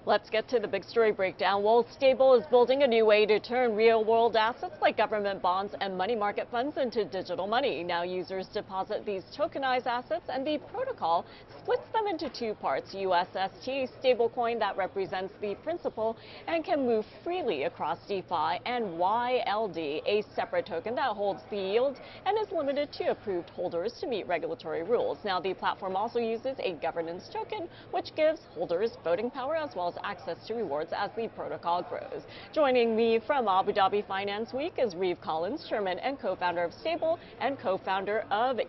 Let's get to the big story breakdown. Well, Stable is building a new way to turn real-world assets like government bonds and money market funds into digital money. Now users deposit these tokenized assets and the protocol splits them into two parts. USST stablecoin that represents the principal and can move freely across DeFi, and YLD, a separate token that holds the yield and is limited to approved holders to meet regulatory rules. Now the platform also uses a governance token, which gives holders voting power as well as access to rewards as the protocol grows. Joining me from Abu Dhabi Finance Week is Reeve Collins, chairman and co-founder of Stable and co-founder of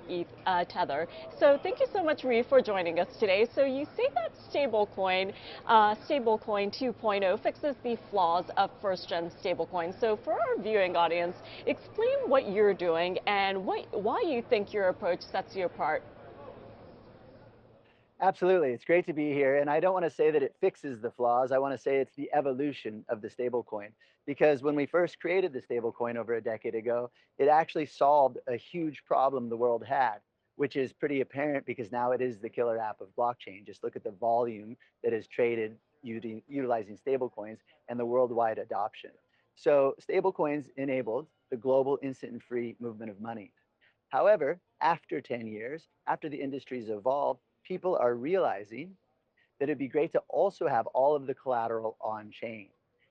Tether. So thank you so much, Reeve, for joining us today. So you say that Stablecoin 2.0 fixes the flaws of first-gen stablecoins. So for our viewing audience, explain what you're doing and why you think your approach sets you apart. Absolutely. It's great to be here. And I don't want to say that it fixes the flaws. I want to say it's the evolution of the stablecoin. Because when we first created the stablecoin over a decade ago, it actually solved a huge problem the world had, which is pretty apparent because now it is the killer app of blockchain. Just look at the volume that is traded utilizing stablecoins and the worldwide adoption. So stablecoins enabled the global instant and free movement of money. However, after 10 years, after the industry's evolved, people are realizing that it'd be great to also have all of the collateral on chain.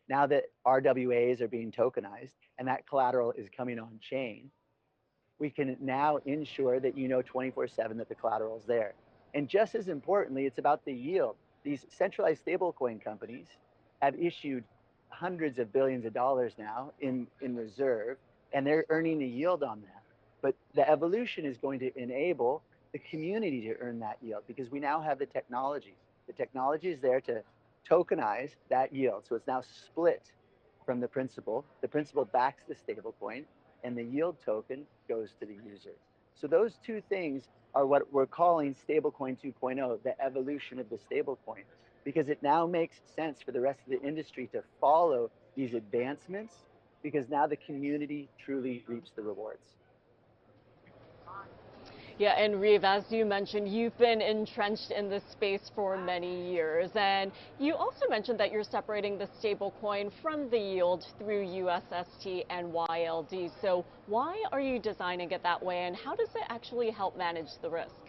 Now that RWAs are being tokenized and that collateral is coming on chain, we can now ensure that you know 24/7 that the collateral is there. And just as importantly, it's about the yield. These centralized stablecoin companies have issued hundreds of billions of dollars now in reserve, and they're earning a yield on that. But the evolution is going to enable the community to earn that yield because we now have the technology. The technology is there to tokenize that yield. So it's now split from the principal. The principal backs the stablecoin, and the yield token goes to the user. So those two things are what we're calling Stablecoin 2.0, the evolution of the stablecoin, because it now makes sense for the rest of the industry to follow these advancements because now the community truly reaps the rewards. Yeah, and Reeve, as you mentioned, you've been entrenched in this space for many years, and you also mentioned that you're separating the stablecoin from the yield through USST and YLD. So why are you designing it that way, and how does it actually help manage the risk?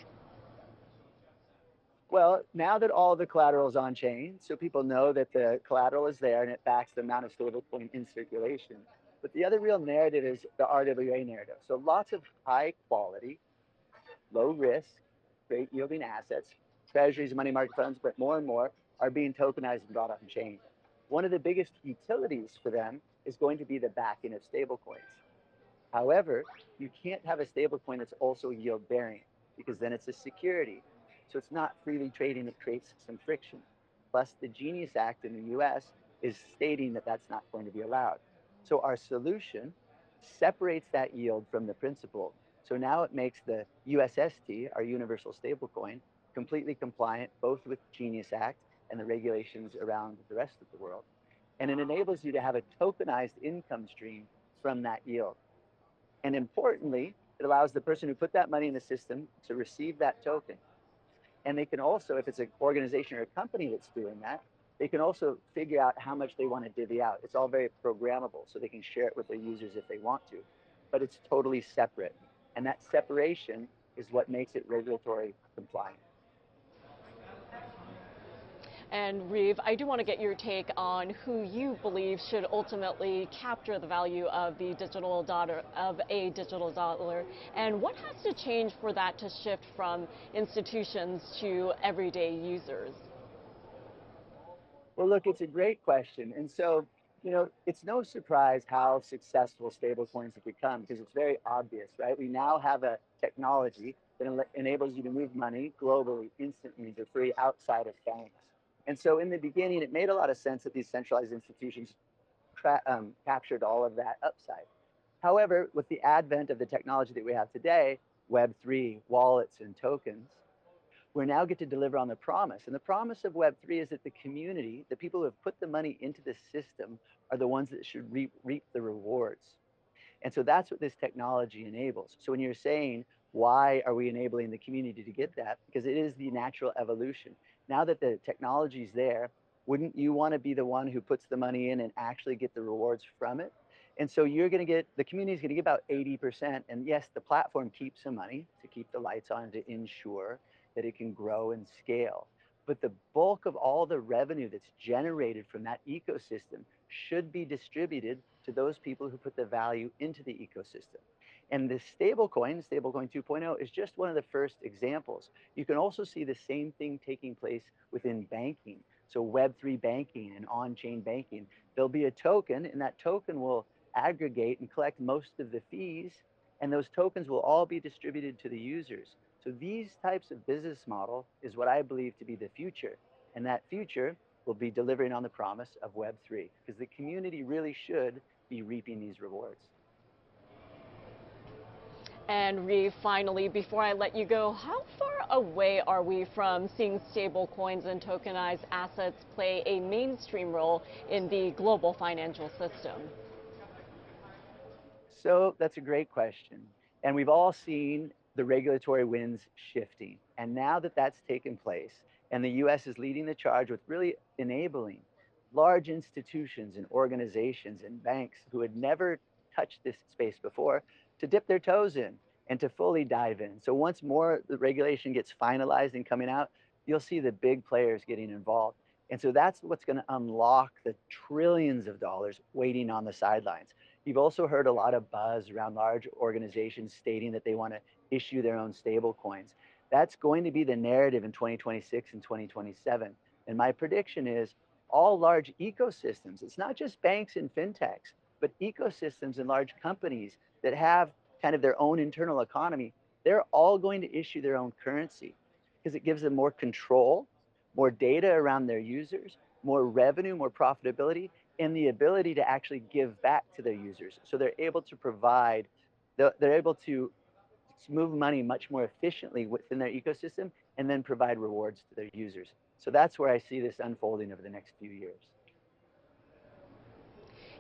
Well, now that all the collateral is on chain, so people know that the collateral is there and it backs the amount of stablecoin in circulation. But the other real narrative is the RWA narrative. So lots of high quality, low risk, great yielding assets, treasuries, money market funds, but more and more are being tokenized and brought on chain. One of the biggest utilities for them is going to be the backing of stablecoins. However, you can't have a stablecoin that's also yield bearing because then it's a security. So it's not freely trading, it creates some friction. Plus, the Genius Act in the US is stating that that's not going to be allowed. So our solution separates that yield from the principal. So now it makes the USST, our universal stablecoin, completely compliant both with Genius Act and the regulations around the rest of the world. And it enables you to have a tokenized income stream from that yield. And importantly, it allows the person who put that money in the system to receive that token. And they can also, if it's an organization or a company that's doing that, they can also figure out how much they want to divvy out. It's all very programmable, so they can share it with their users if they want to, but it's totally separate. And that separation is what makes it regulatory compliant. And Reeve, I do want to get your take on who you believe should ultimately capture the value of the digital dollar, and what has to change for that to shift from institutions to everyday users? Well, look, it's a great question. And so, it's no surprise how successful stablecoins have become because it's very obvious, right? We now have a technology that enables you to move money globally, instantly, for free outside of banks. And so in the beginning, it made a lot of sense that these centralized institutions captured all of that upside. However, with the advent of the technology that we have today, Web3, wallets, and tokens, we now get to deliver on the promise. And the promise of Web3 is that the community, the people who have put the money into the system, are the ones that should reap the rewards. And so that's what this technology enables. So when you're saying, why are we enabling the community to get that? Because it is the natural evolution. Now that the technology is there, Wouldn't you want to be the one who puts the money in and actually get the rewards from it? And so you're going to get, the community is going to get about 80%. And yes, the platform keeps some money to keep the lights on to ensure that it can grow and scale. But the bulk of all the revenue that's generated from that ecosystem should be distributed to those people who put the value into the ecosystem. And the stablecoin 2.0, is just one of the first examples. You can also see the same thing taking place within banking. So Web3 banking and on-chain banking. There'll be a token, and that token will aggregate and collect most of the fees, and those tokens will all be distributed to the users. So these types of business model is what I believe to be the future. And that future will be delivering on the promise of Web3, because the community really should be reaping these rewards. And Reeve, finally, before I let you go, how far away are we from seeing stablecoins and tokenized assets play a mainstream role in the global financial system? So that's a great question. And we've all seen the regulatory winds shifting. And now that that's taken place, and the US is leading the charge with really enabling large institutions and organizations and banks who had never touched this space before to dip their toes in and to fully dive in. So once more the regulation gets finalized and coming out, you'll see the big players getting involved. And so that's what's going to unlock the trillions of dollars waiting on the sidelines. You've also heard a lot of buzz around large organizations stating that they want to issue their own stable coins. That's going to be the narrative in 2026 and 2027. And my prediction is all large ecosystems, it's not just banks and fintechs, but ecosystems and large companies that have kind of their own internal economy, they're all going to issue their own currency because it gives them more control, more data around their users, more revenue, more profitability, and the ability to actually give back to their users. So they're able to provide, they're able to move money much more efficiently within their ecosystem and then provide rewards to their users. So that's where I see this unfolding over the next few years.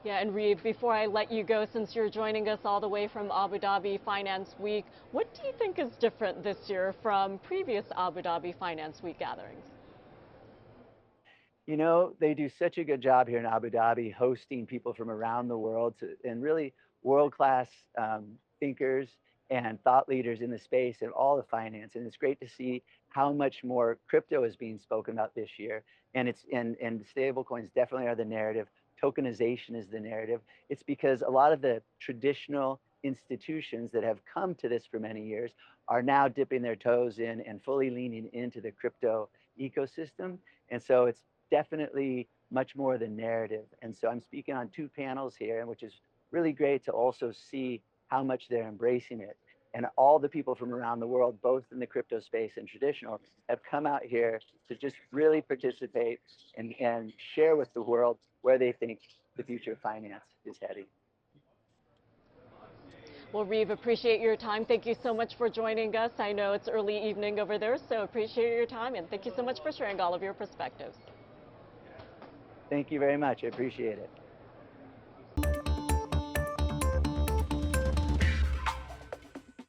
Yeah, and Reeve, before I let you go, since you're joining us all the way from Abu Dhabi Finance Week, what do you think is different this year from previous Abu Dhabi Finance Week gatherings? You know, they do such a good job here in Abu Dhabi hosting people from around the world and really world-class thinkers and thought leaders in the space and all the finance. And it's great to see how much more crypto is being spoken about this year. And stable coins definitely are the narrative. Tokenization is the narrative. It's because a lot of the traditional institutions that have come to this for many years are now dipping their toes in and fully leaning into the crypto ecosystem. And so it's definitely much more the narrative. And so I'm speaking on two panels here, which is really great to also see how much they're embracing it. And all the people from around the world, both in the crypto space and traditional, have come out here to just really participate and share with the world where they think the future of finance is heading. Well, Reeve, appreciate your time. Thank you so much for joining us. I know it's early evening over there, so appreciate your time, and thank you so much for sharing all of your perspectives. Thank you very much. I appreciate it.